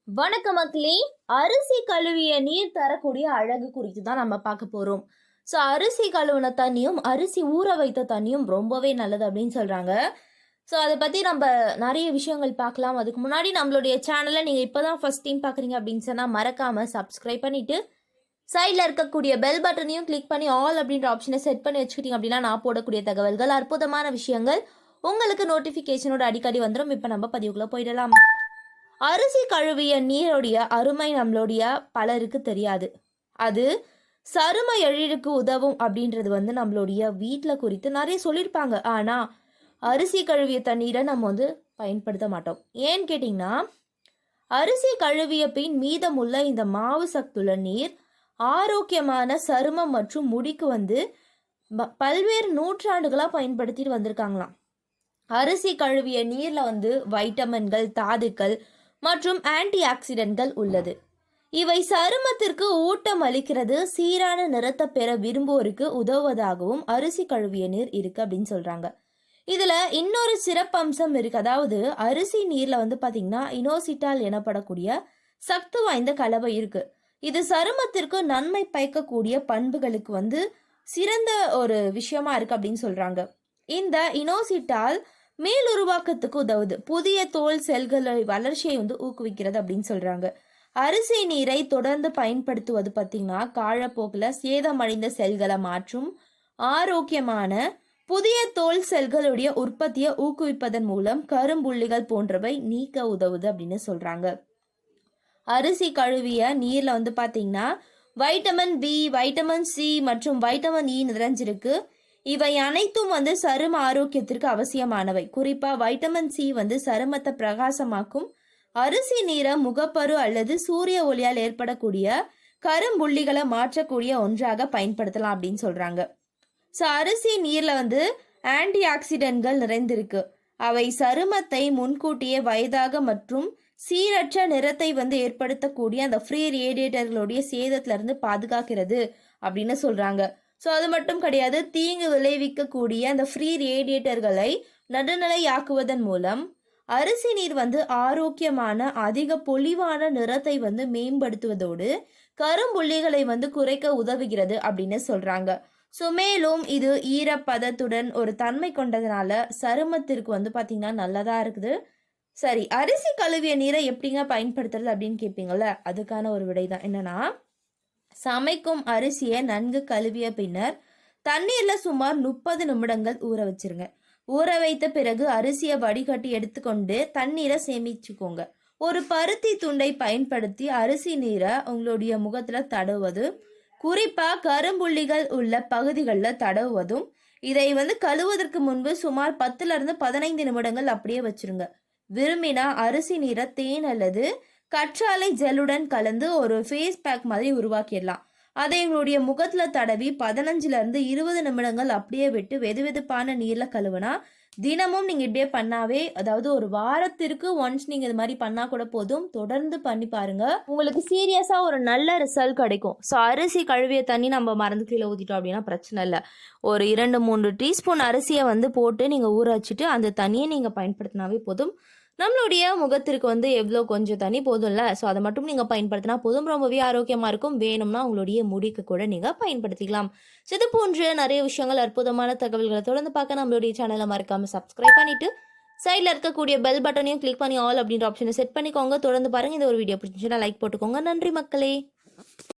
வணக்கம் மக்களே. அரிசி கழுவிய நீர் தரக்கூடிய அழகு குறித்து தான் நம்ம பார்க்க போகிறோம். ஸோ அரிசி கழுவின தண்ணியும் அரிசி ஊற வைத்த தண்ணியும் ரொம்பவே நல்லது அப்படின்னு சொல்கிறாங்க. ஸோ அதை பற்றி நம்ம நிறைய விஷயங்கள் பார்க்கலாம். அதுக்கு முன்னாடி நம்மளுடைய சேனலை நீங்கள் இப்போ தான் ஃபஸ்ட் டைம் பார்க்குறீங்க அப்படின்னு சொன்னால் மறக்காமல் சப்ஸ்கிரைப் பண்ணிவிட்டு சைடில் இருக்கக்கூடிய பெல் பட்டனையும் கிளிக் பண்ணி ஆல் அப்படின்ற ஆப்ஷனை செட் பண்ணி வச்சுக்கிட்டீங்க அப்படின்னா நான் போடக்கூடிய தகவல்கள், அற்புதமான விஷயங்கள் உங்களுக்கு நோட்டிஃபிகேஷனோட அடிக்கடி வந்துடும். இப்போ நம்ம பதிவுக்குள்ளே போயிடலாம். அரிசி கழுவிய நீருடைய அருமை நம்மளுடைய பலருக்கு தெரியாது. அது சரும எழிலுக்கு உதவும் அப்படின்றது நம்மளுடைய வீட்டில் குறித்து நிறைய சொல்லியிருப்பாங்க. ஆனால் அரிசி கழுவிய தண்ணீரை நம்ம பயன்படுத்த மாட்டோம். ஏன்னு கேட்டிங்கன்னா, அரிசி கழுவிய பின் மீதமுள்ள இந்த மாவு சத்துள்ள நீர் ஆரோக்கியமான சருமம் மற்றும் முடிக்கு பல்வேறு நூற்றாண்டுகளாக பயன்படுத்திட்டு வந்திருக்காங்களாம். அரிசி கழுவிய நீரில் வைட்டமின்கள், தாதுக்கள் மற்றும் ஆன்டி ஆக்சிடென்ட்கள் உள்ளது. இவை சருமத்திற்கு ஊட்டம் அளிக்கிறது. சீரான நிறத்தை பெற விரும்புவோருக்கு உதவுவதாகவும் அரிசி கழுவிய நீர் இருக்கு அப்படின்னு சொல்றாங்க. இதுல இன்னொரு சிறப்பம்சம் இருக்கு. அதாவது அரிசி நீர்ல பாத்தீங்கன்னா இனோசிட்டால் எனப்படக்கூடிய சக்தி வாய்ந்த கலவை இருக்கு. இது சருமத்திற்கு நன்மை பயக்கக்கூடிய பண்புகளுக்கு சிறந்த ஒரு விஷயமா இருக்கு அப்படின்னு சொல்றாங்க. இந்த இனோசிட்டால் மேல் உருவாக்கத்துக்கு உதவுது. புதிய தோல் செல்களை வளர்ச்சியை ஊக்குவிக்கிறது அப்படின்னு சொல்றாங்க. அரிசி நீரை தொடர்ந்து பயன்படுத்துவது பார்த்தீங்கன்னா காலப்போக்கில் சேதமடைந்த செல்களை மாற்றும் ஆரோக்கியமான புதிய தோல் செல்களுடைய உற்பத்தியை ஊக்குவிப்பதன் மூலம் கரும்புள்ளிகள் போன்றவை நீக்க உதவுது அப்படின்னு சொல்றாங்க. அரிசி கழுவிய நீர்ல பார்த்தீங்கன்னா வைட்டமின் பி, வைட்டமின் சி மற்றும் வைட்டமின் இ நிறைஞ்சிருக்கு. இவை அனைத்தும் சரும ஆரோக்கியத்திற்கு அவசியமானவை. குறிப்பா வைட்டமின் சி சருமத்தை பிரகாசமாக்கும். அரிசி நீரை முகப்பரு அல்லது சூரிய ஒளியால் ஏற்படக்கூடிய கரும்புள்ளிகளை மாற்றக்கூடிய ஒன்றாக பயன்படுத்தலாம் அப்படின்னு சொல்றாங்க. ஸோ அரிசி நீர்ல ஆன்டி ஆக்சிடென்ட்கள் நிறைந்திருக்கு. அவை சருமத்தை முன்கூட்டியே வயதாக மற்றும் சீரற்ற நிறத்தை ஏற்படுத்தக்கூடிய அந்த ஃப்ரீ ரேடியேட்டர்களுடைய சேதத்துல இருந்து பாதுகாக்கிறது அப்படின்னு சொல்றாங்க. ஸோ அது மட்டும் கிடையாது, தீங்கு விளைவிக்கக்கூடிய அந்த ஃப்ரீ ரேடியேட்டர்களை நடுநிலையாக்குவதன் மூலம் அரிசி நீர் ஆரோக்கியமான அதிக பொலிவான நிறத்தை மேம்படுத்துவதோடு கரும்புள்ளிகளை குறைக்க உதவுகிறது அப்படின்னு சொல்றாங்க. ஸோ மேலும் இது ஈரப்பதத்துடன் ஒரு தன்மை கொண்டதுனால சருமத்திற்கு பார்த்தீங்கன்னா நல்லதா இருக்குது. சரி, அரிசி கழுவிய நீரை எப்படிங்க பயன்படுத்துறது அப்படின்னு கேட்பீங்கள்ல, அதுக்கான ஒரு விடை தான் என்னன்னா, சமைக்கும் அரிசியை நன்கு கழுவிய பின்னர் தண்ணீரில் சுமார் 30 நிமிடங்கள் ஊற வச்சிருங்க. ஊற வைத்த பிறகு அரிசியை வடிகட்டி எடுத்துக்கொண்டு தண்ணீரை சேமிச்சுக்கோங்க. ஒரு பருத்தி துண்டை பயன்படுத்தி அரிசி நீரை உங்களுடைய முகத்தில் தடவுவது, குறிப்பாக கரும்புள்ளிகள் உள்ள பகுதிகளில் தடவுவதும். இதை கழுவுவதற்கு முன்பு சுமார் 10 to 15 நிமிடங்கள் அப்படியே வச்சிருங்க. விரும்பினா அரிசி நீரை தேன் அல்லது கற்றாழை ஜெல்லுடன் கலந்து ஒரு ஃபேஸ் பேக் மாதிரி உருவாக்கிடலாம். அதை எங்களுடைய முகத்தில் தடவி 15 to 20 நிமிடங்கள் அப்படியே விட்டு வெதுவெதுப்பான நீரில் கழுவுனா தினமும் நீங்கள் இப்படியே பண்ணாவே, அதாவது ஒரு வாரத்திற்கு ஒன்ஸ் நீங்கள் இது மாதிரி பண்ணால் கூட போதும். தொடர்ந்து பண்ணி பாருங்க, உங்களுக்கு சீரியஸாக ஒரு நல்ல ரிசல்ட் கிடைக்கும். ஸோ அரிசி கழுவிய தண்ணி நம்ம மறந்து கீழே ஊற்றிட்டோம் அப்படின்னா பிரச்சனை இல்லை. ஒரு 2-3 டீஸ்பூன் அரிசியை போட்டு நீங்கள் ஊற வச்சுட்டு அந்த தண்ணியை நீங்கள் பயன்படுத்தினாவே போதும். நம்மளுடைய முகத்திற்கு எவ்வளோ கொஞ்சம் தண்ணி போதும்ல, ஸோ அதை மட்டும் நீங்கள் பயன்படுத்தினா போதும். ரொம்பவே ஆரோக்கியமாக இருக்கும். வேணும்னா உங்களுடைய முடிக்கு கூட நீங்கள் பயன்படுத்திக்கலாம். ஸோ இது போன்ற நிறைய விஷயங்கள், அற்புதமான தகவல்களை தொடர்ந்து பார்க்க நம்மளுடைய சேனலை மறக்காமல் சப்ஸ்கிரைப் பண்ணிவிட்டு சைடில் இருக்கக்கூடிய பெல் பட்டனையும் கிளிக் பண்ணி ஆல் அப்படின்ற ஆப்ஷனை செட் பண்ணிக்கோங்க. தொடர்ந்து பாருங்கள். இந்த ஒரு வீடியோ பிடிச்சிச்சுன்னா லைக் போட்டுக்கோங்க. நன்றி மக்களே.